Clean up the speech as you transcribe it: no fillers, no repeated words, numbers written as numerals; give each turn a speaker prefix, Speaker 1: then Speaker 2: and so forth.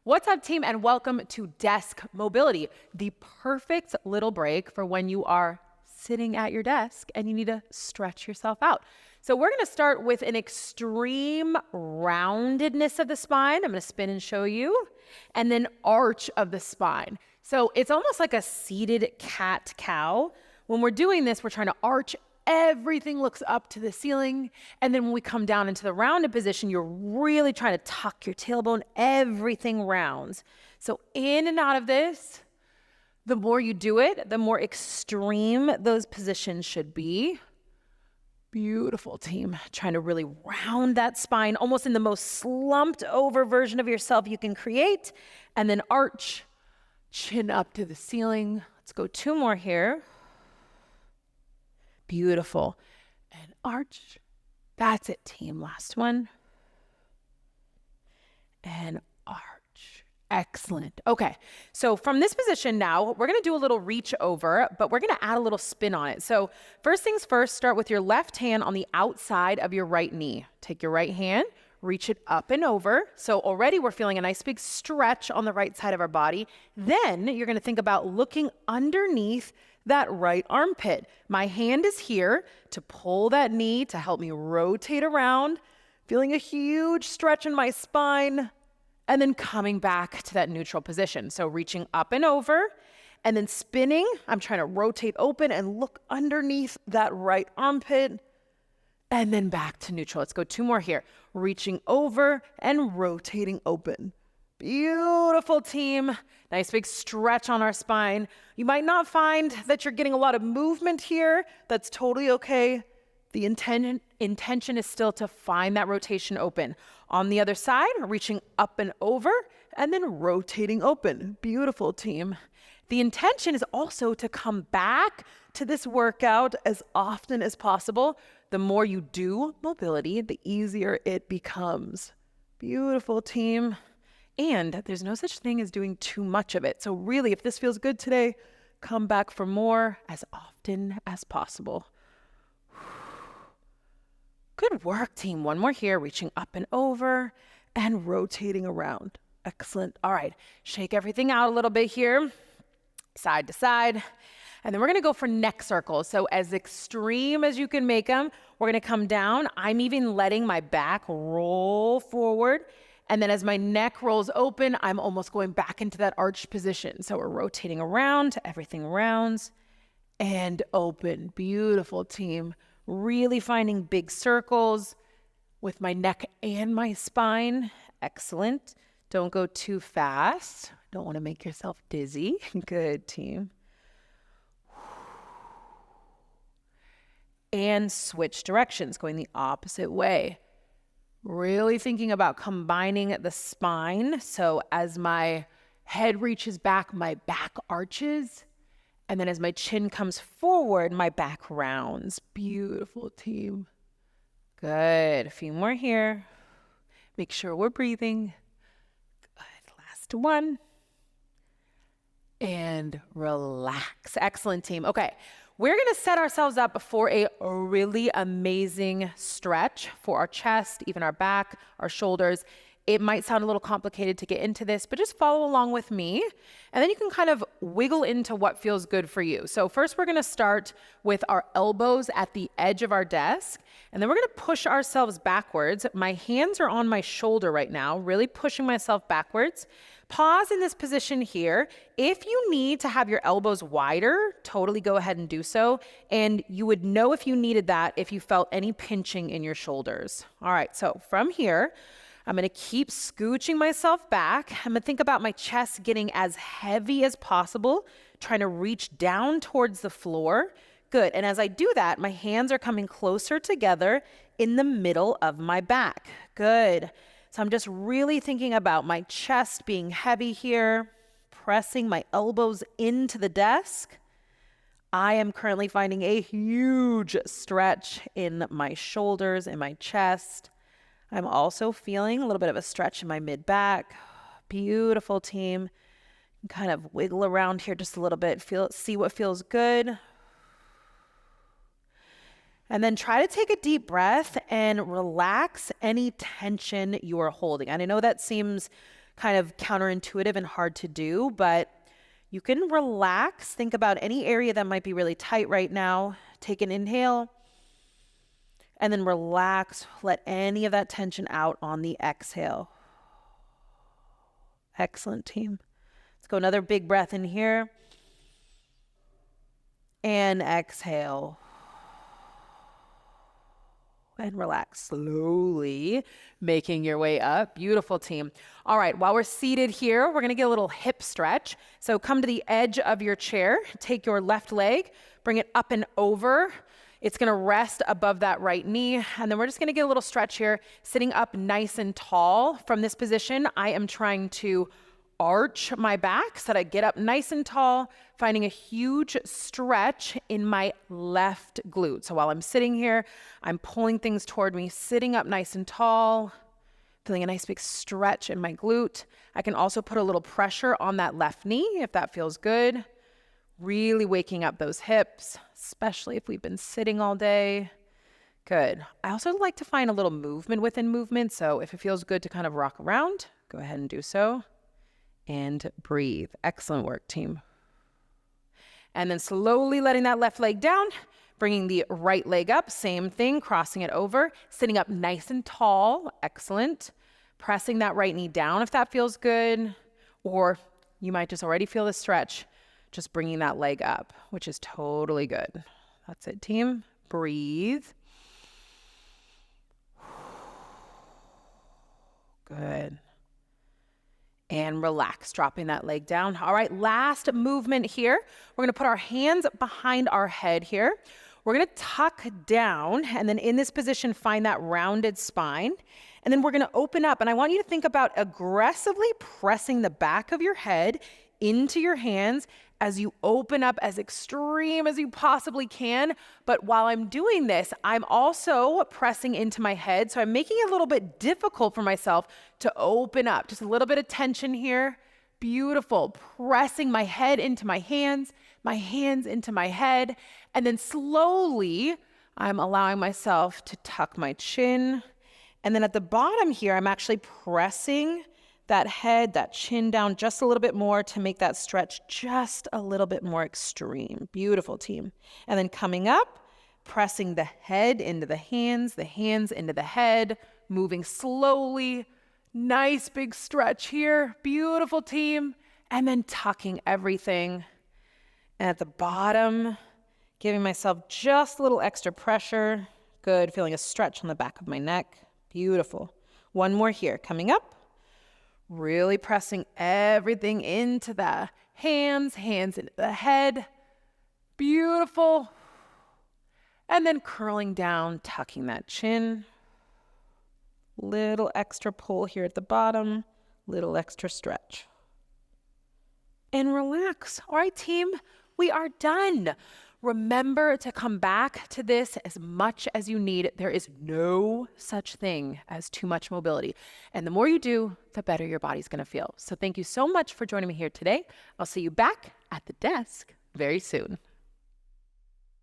Speaker 1: What's up, team, and welcome to Desk Mobility, the perfect little break for when you are sitting at your desk and you need to stretch yourself out. So we're going to start with an extreme roundedness of the spine. I'm going to spin and show you, and then arch of the spine. So it's almost like a seated cat-cow. When we're doing this, we're trying to arch. Everything looks up to the ceiling. And then when we come down into the rounded position, you're really trying to tuck your tailbone. Everything rounds. So in and out of this, the more you do it, the more extreme those positions should be. Beautiful, team. Trying to really round that spine, almost in the most slumped over version of yourself you can create. And then arch, chin up to the ceiling. Let's go 2 more here. Beautiful. And arch. That's it, team. Last one. And arch. Excellent. Okay. So from this position now, we're going to do a little reach over, but we're going to add a little spin on it. So first things first, start with your left hand on the outside of your right knee. Take your right hand, reach it up and over. So already we're feeling a nice big stretch on the right side of our body. Then you're going to think about looking underneath that right armpit. My hand is here to pull that knee to help me rotate around, feeling a huge stretch in my spine, and then coming back to that neutral position. So reaching up and over, and then spinning. I'm trying to rotate open and look underneath that right armpit, and then back to neutral. Let's go 2 more here. Reaching over and rotating open. Beautiful, team. Nice big stretch on our spine. You might not find that you're getting a lot of movement here. That's totally okay. The intention is still to find that rotation open. On the other side, reaching up and over and then rotating open. Beautiful, team. The intention is also to come back to this workout as often as possible. The more you do mobility, the easier it becomes. Beautiful, team. And there's no such thing as doing too much of it. So really, if this feels good today, come back for more as often as possible. Good work, team. 1 more here, reaching up and over and rotating around. Excellent. All right, shake everything out a little bit here, side to side. And then we're going to go for neck circles. So as extreme as you can make them, we're going to come down. I'm even letting my back roll forward. And then as my neck rolls open, I'm almost going back into that arched position. So we're rotating around, everything rounds and open. Beautiful, team. Really finding big circles with my neck and my spine. Excellent. Don't go too fast. Don't want to make yourself dizzy. Good, team. And switch directions, going the opposite way. Really thinking about combining the spine. So as my head reaches back, my back arches. And then as my chin comes forward, my back rounds. Beautiful, team. Good. A few more here. Make sure we're breathing. Good. Last one. And relax. Excellent, team. Okay. We're going to set ourselves up for a really amazing stretch for our chest, even our back, our shoulders. It might sound a little complicated to get into this, but just follow along with me. And then you can kind of wiggle into what feels good for you. So first we're going to start with our elbows at the edge of our desk. And then we're going to push ourselves backwards. My hands are on my shoulder right now, really pushing myself backwards. Pause in this position here. If you need to have your elbows wider, totally go ahead and do so. And you would know if you needed that if you felt any pinching in your shoulders. All right, so from here, I'm going to keep scooching myself back. I'm going to think about my chest getting as heavy as possible, trying to reach down towards the floor. Good. And as I do that, my hands are coming closer together in the middle of my back. Good. So I'm just really thinking about my chest being heavy here, pressing my elbows into the desk. I am currently finding a huge stretch in my shoulders and my chest. I'm also feeling a little bit of a stretch in my mid-back. Beautiful, team. Kind of wiggle around here just a little bit. See what feels good. And then try to take a deep breath and relax any tension you are holding. And I know that seems kind of counterintuitive and hard to do, but you can relax. Think about any area that might be really tight right now. Take an inhale and then relax. Let any of that tension out on the exhale. Excellent, team. Let's go another big breath in here. And exhale. And relax slowly, making your way up. Beautiful, team. All right, while we're seated here, we're gonna get a little hip stretch. So come to the edge of your chair, take your left leg, bring it up and over. It's gonna rest above that right knee. And then we're just gonna get a little stretch here, sitting up nice and tall. From this position, I am trying to arch my back so that I get up nice and tall, finding a huge stretch in my left glute. So while I'm sitting here, I'm pulling things toward me, sitting up nice and tall, feeling a nice big stretch in my glute. I can also put a little pressure on that left knee if that feels good. Really waking up those hips, especially if we've been sitting all day. Good. I also like to find a little movement within movement. So if it feels good to kind of rock around, go ahead and do so. And breathe. Excellent work, team. And then slowly letting that left leg down, bringing the right leg up, same thing, crossing it over, sitting up nice and tall. Excellent. Pressing that right knee down if that feels good, or you might just already feel the stretch, just bringing that leg up, which is totally good. That's it, team. Breathe. Good. And relax, dropping that leg down. All right, last movement here. We're gonna put our hands behind our head here. We're gonna tuck down, and then in this position, find that rounded spine. And then we're gonna open up, and I want you to think about aggressively pressing the back of your head into your hands as you open up as extreme as you possibly can. But while I'm doing this, I'm also pressing into my head. So I'm making it a little bit difficult for myself to open up. Just a little bit of tension here. Beautiful. Pressing my head into my hands into my head. And then slowly, I'm allowing myself to tuck my chin. And then at the bottom here, I'm actually pressing that head, that chin down just a little bit more to make that stretch just a little bit more extreme. Beautiful, team. And then coming up, pressing the head into the hands into the head, moving slowly. Nice big stretch here. Beautiful, team. And then tucking everything. And at the bottom, giving myself just a little extra pressure. Good. Feeling a stretch on the back of my neck. Beautiful. One more here. Coming up. Really pressing everything into the hands into the head. Beautiful. And then curling down, tucking that chin. Little extra pull here at the bottom. Little extra stretch. And relax. All right, team, we are done. Remember to come back to this as much as you need. There is no such thing as too much mobility. And the more you do, the better your body's going to feel. So thank you so much for joining me here today. I'll see you back at the desk very soon.